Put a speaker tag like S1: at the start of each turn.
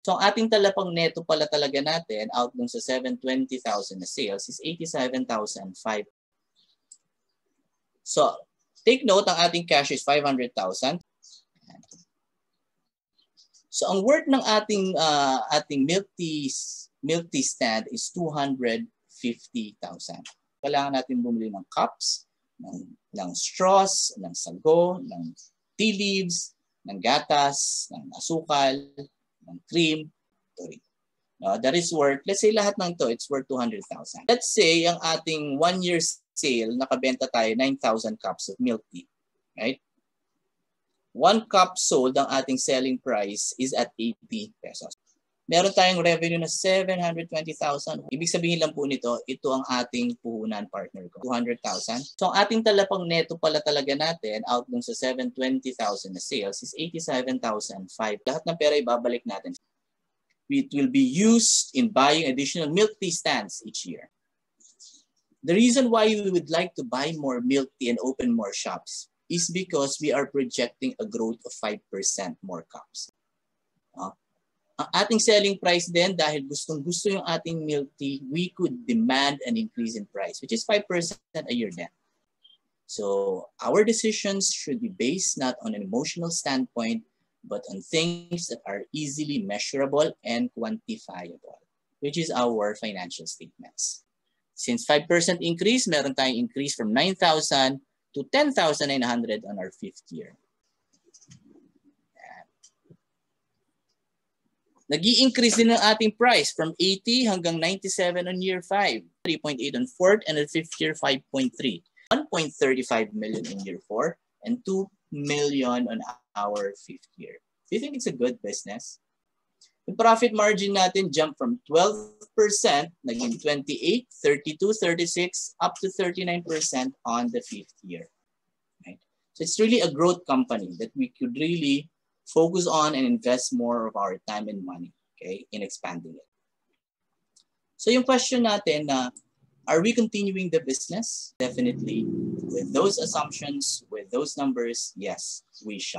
S1: So ang ating talapang neto pala talaga natin out dun sa 720,000 na sales is 87,500. So take note, ang ating cash is 500,000. So ang worth ng ating milk tea stand is 250,000. Kailangan natin bumili ng cups, ng straws, ng sago, ng tea leaves, ng gatas, ng asukal, ng cream. That is worth, let's say lahat ng to, it's worth 200,000. Let's say ang ating 1 year sale, nakabenta tayo 9,000 cups of milk tea. Right? 1 cup sold, ang ating selling price is at 80 pesos. Meron tayong revenue na 720,000. Ibig sabihin lang po nito, ito ang ating puhunan partner ko, 200,000. So ang ating talapang neto pala talaga natin out dun sa 720,000 na sales is 87,500. Lahat ng pera ibabalik natin. It will be used in buying additional milk tea stands each year. The reason why we would like to buy more milk tea and open more shops is because we are projecting a growth of 5% more cups. Ang ating selling price din, dahil gustong-gusto yung ating milk tea, we could demand an increase in price, which is 5% a year then. So our decisions should be based not on an emotional standpoint, but on things that are easily measurable and quantifiable, which is our financial statements. Since 5% increase, meron tayong increase from 9,000 to 10,900 on our 5th year. Nag-i-increase din ang ating price from 80 hanggang 97 on year 5, 3.8 on 4th, and on 5th year, 5.3. 1.35 million in year 4, and 2 million on our 5th year. Do you think it's a good business? The profit margin natin jumped from 12%, naging 28, 32, 36, up to 39% on the 5th year. Right? So it's really a growth company that we could really focus on and invest more of our time and money, okay, in expanding it. So yung question natin na, are we continuing the business? Definitely. With those assumptions, with those numbers, yes, we shall.